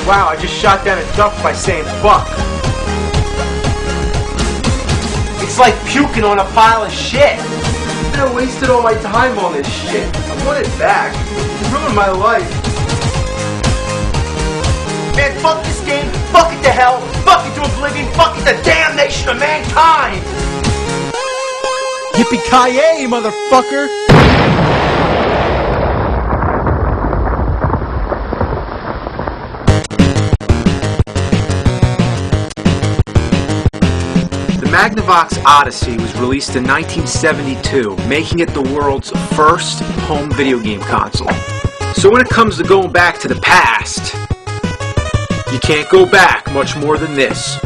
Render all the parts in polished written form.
Wow, I just shot down a duck by saying fuck. It's like puking on a pile of shit. I wasted all my time on this shit. I want it back. It ruined my life. Man, fuck this game. Fuck it to hell. Fuck it to oblivion. Fuck it to damnation of mankind. Yippee-ki-yay, motherfucker! The Magnavox Odyssey was released in 1972, making it the world's first home video game console. So when it comes to going back to the past, you can't go back much more than this.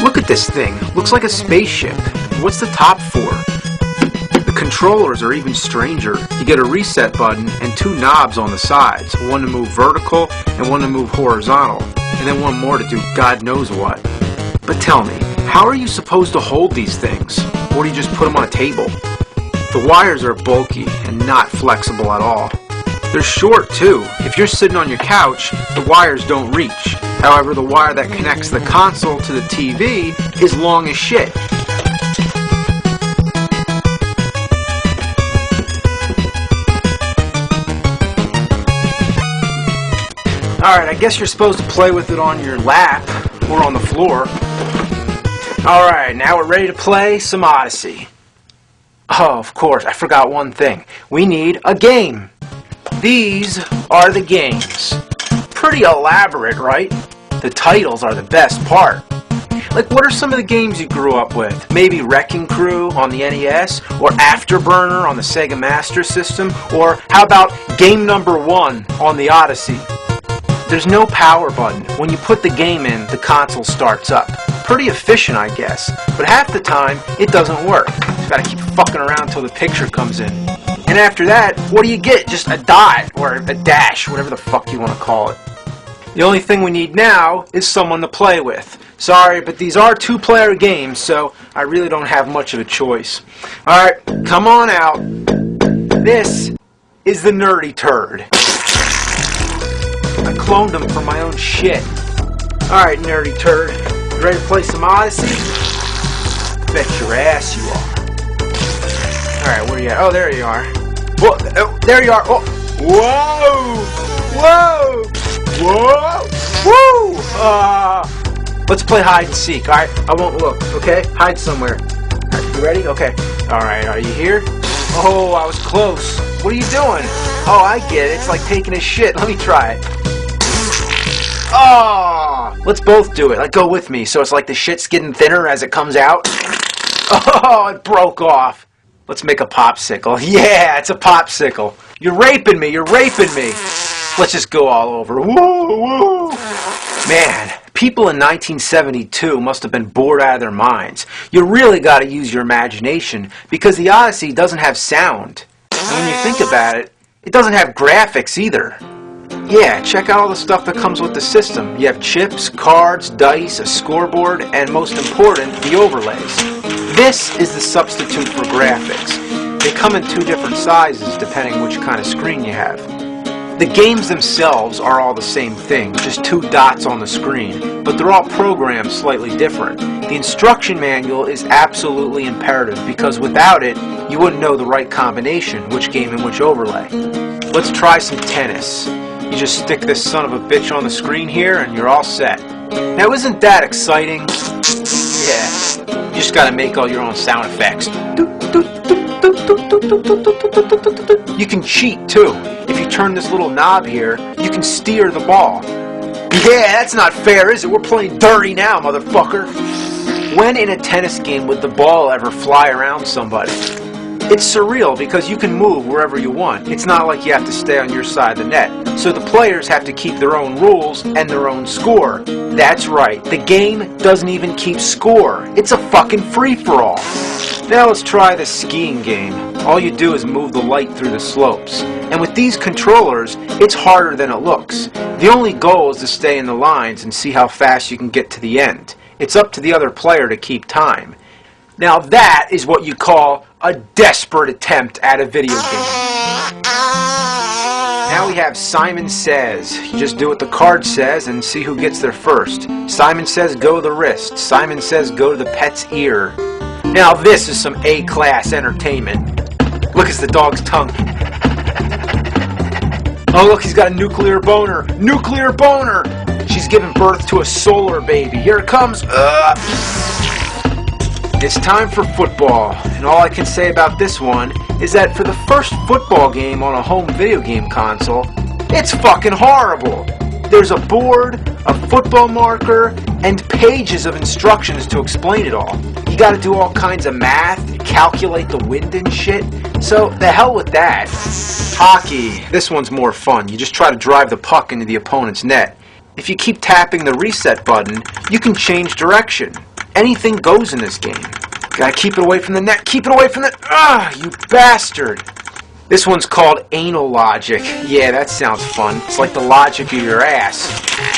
Look at this thing. Looks like a spaceship. What's the top for? The controllers are even stranger. You get a reset button and two knobs on the sides, one to move vertical and one to move horizontal, and then one more to do God knows what. But tell me, how are you supposed to hold these things? Or do you just put them on a table? The wires are bulky and not flexible at all. They're short too. If you're sitting on your couch, the wires don't reach. However, the wire that connects the console to the TV is long as shit. Alright, I guess you're supposed to play with it on your lap or on the floor. Alright, now we're ready to play some Odyssey. Oh, of course, I forgot one thing. We need a game. These are the games. Pretty elaborate, right? The titles are the best part. Like, what are some of the games you grew up with? Maybe Wrecking Crew on the NES, or Afterburner on the Sega Master System, or how about Game Number 1 on the Odyssey? There's no power button. When you put the game in, the console starts up. Pretty efficient, I guess, but half the time, it doesn't work. You gotta keep fucking around till the picture comes in. And after that, what do you get? Just a dot, or a dash, whatever the fuck you want to call it. The only thing we need now is someone to play with. Sorry, but these are two-player games, so I really don't have much of a choice. Alright, come on out. This is the Nerdy Turd. I cloned him for my own shit. Alright, Nerdy Turd. You ready to play some Odyssey? Bet your ass you are. Alright, where are you at? Oh, there you are. Whoa, oh, there you are. Oh. Whoa! Whoa! Woo! Let's play hide and seek, alright? I won't look, okay? Hide somewhere. Alright, you ready? Okay. Alright, are you here? Oh, I was close. What are you doing? Oh, I get it. It's like taking a shit. Let me try it. Oh! Let's both do it. Like, go with me. So it's like the shit's getting thinner as it comes out. Oh, it broke off. Let's make a popsicle. Yeah, it's a popsicle. You're raping me. You're raping me. Let's just go all over. Woo, woo. Man, people in 1972 must have been bored out of their minds. You really got to use your imagination because the Odyssey doesn't have sound. And when you think about it, it doesn't have graphics either. Yeah, check out all the stuff that comes with the system. You have chips, cards, dice, a scoreboard, and most important, the overlays. This is the substitute for graphics. They come in two different sizes depending which kind of screen you have. The games themselves are all the same thing, just two dots on the screen, but they're all programmed slightly different. The instruction manual is absolutely imperative because without it, you wouldn't know the right combination, which game and which overlay. Let's try some tennis. You just stick this son of a bitch on the screen here and you're all set. Now isn't that exciting? Yeah, you just gotta make all your own sound effects. You can cheat too. If you turn this little knob here, you can steer the ball. Yeah, that's not fair, is it? We're playing dirty now, motherfucker. When in a tennis game would the ball ever fly around somebody? It's surreal because you can move wherever you want. It's not like you have to stay on your side of the net. So the players have to keep their own rules and their own score. That's right, the game doesn't even keep score. It's a fucking free-for-all. Now let's try the skiing game. All you do is move the light through the slopes. And with these controllers, it's harder than it looks. The only goal is to stay in the lines and see how fast you can get to the end. It's up to the other player to keep time. Now that is what you call a desperate attempt at a video game. Now now we have Simon Says. You just do what the card says and see who gets there first. Simon says go to the wrist. Simon says go to the pet's ear. Now this is some A-class entertainment. Look, it's the dog's tongue. Oh look, he's got a nuclear boner. Nuclear boner! She's giving birth to a solar baby. Here it comes. It's time for football, and all I can say about this one is that for the first football game on a home video game console, it's fucking horrible. There's a board, a football marker, and pages of instructions to explain it all. You gotta do all kinds of math, calculate the wind and shit, so the hell with that. Hockey, this one's more fun. You just try to drive the puck into the opponent's net. If you keep tapping the reset button, you can change direction. Anything goes in this game. Gotta keep it away from the net. Keep it away from the... you bastard. This one's called Anal Logic. Yeah, that sounds fun. It's like the logic of your ass.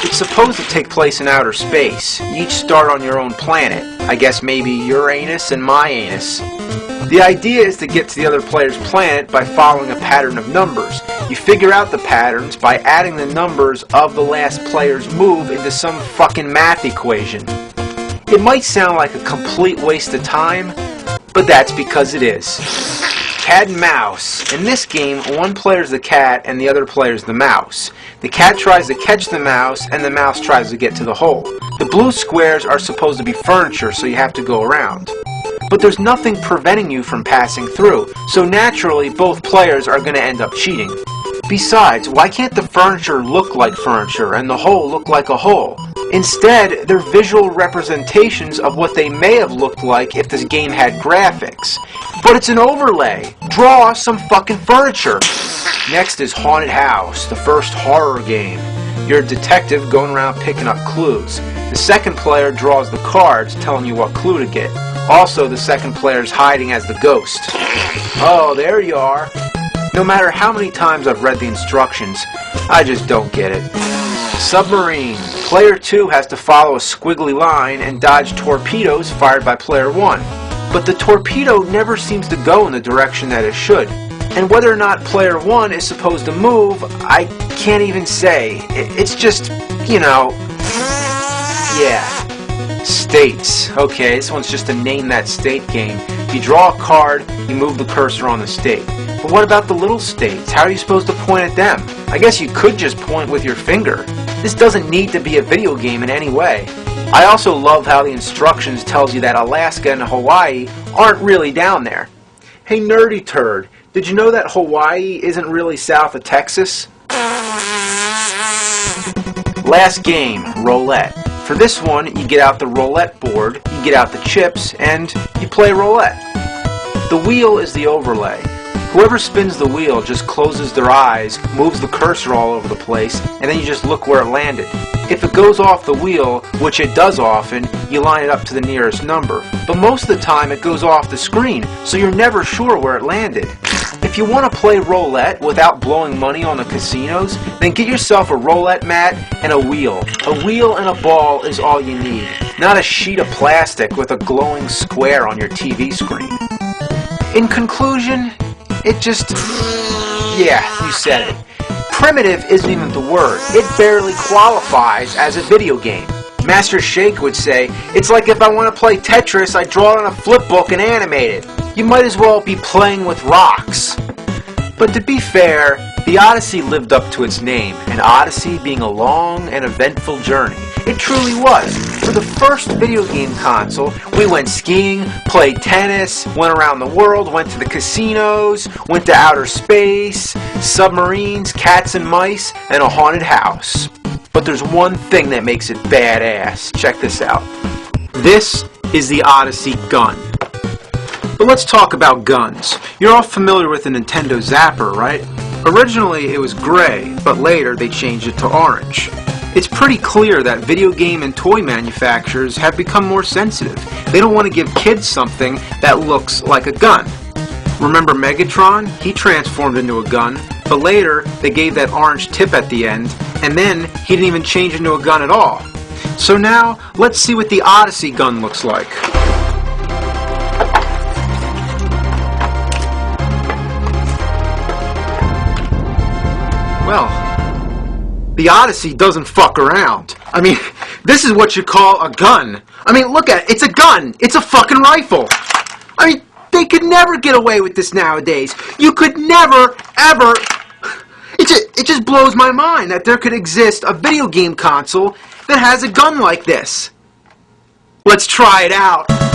It's supposed to take place in outer space. You each start on your own planet. I guess maybe your anus and my anus. The idea is to get to the other player's planet by following a pattern of numbers. You figure out the patterns by adding the numbers of the last player's move into some fucking math equation. It might sound like a complete waste of time, but that's because it is. Cat and mouse. In this game, one player's the cat and the other player's the mouse. The cat tries to catch the mouse and the mouse tries to get to the hole. The blue squares are supposed to be furniture, so you have to go around. But there's nothing preventing you from passing through, so naturally both players are going to end up cheating. Besides, why can't the furniture look like furniture and the hole look like a hole? Instead, they're visual representations of what they may have looked like if this game had graphics. But it's an overlay. Draw some fucking furniture. Next is Haunted House, the first horror game. You're a detective going around picking up clues. The second player draws the cards telling you what clue to get. Also, the second player's hiding as the ghost. Oh, there you are. No matter how many times I've read the instructions, I just don't get it. Submarine. Player 2 has to follow a squiggly line and dodge torpedoes fired by Player 1. But the torpedo never seems to go in the direction that it should. And whether or not Player 1 is supposed to move, I can't even say. It's just, you know, yeah. States. Okay, this one's just a name that state game. If you draw a card, you move the cursor on the state. But what about the little states? How are you supposed to point at them? I guess you could just point with your finger. This doesn't need to be a video game in any way. I also love how the instructions tells you that Alaska and Hawaii aren't really down there. Hey nerdy turd, did you know that Hawaii isn't really south of Texas? Last game, roulette. For this one, you get out the roulette board, you get out the chips, and you play roulette. The wheel is the overlay. Whoever spins the wheel just closes their eyes, moves the cursor all over the place, and then you just look where it landed. If it goes off the wheel, which it does often, you line it up to the nearest number. But most of the time it goes off the screen, so you're never sure where it landed. If you want to play roulette without blowing money on the casinos, then get yourself a roulette mat and a wheel. A wheel and a ball is all you need, not a sheet of plastic with a glowing square on your TV screen. In conclusion, it just... yeah, you said it. Primitive isn't even the word. It barely qualifies as a video game. Master Shake would say, it's like if I want to play Tetris, I draw it on a flip book and animate it. You might as well be playing with rocks. But to be fair, the Odyssey lived up to its name, an Odyssey being a long and eventful journey. It truly was. For the first video game console, we went skiing, played tennis, went around the world, went to the casinos, went to outer space, submarines, cats and mice, and a haunted house. But there's one thing that makes it badass. Check this out. This is the Odyssey gun. But let's talk about guns. You're all familiar with the Nintendo Zapper, right? Originally it was gray, but later they changed it to orange. It's pretty clear that video game and toy manufacturers have become more sensitive. They don't want to give kids something that looks like a gun. Remember Megatron? He transformed into a gun, but later they gave that orange tip at the end, and then he didn't even change into a gun at all. So now, let's see what the Odyssey gun looks like. Well, the Odyssey doesn't fuck around. I mean, this is what you call a gun. I mean, look at it. It's a gun. It's a fucking rifle. I mean, they could never get away with this nowadays. You could never, ever... It just blows my mind that there could exist a video game console that has a gun like this. Let's try it out.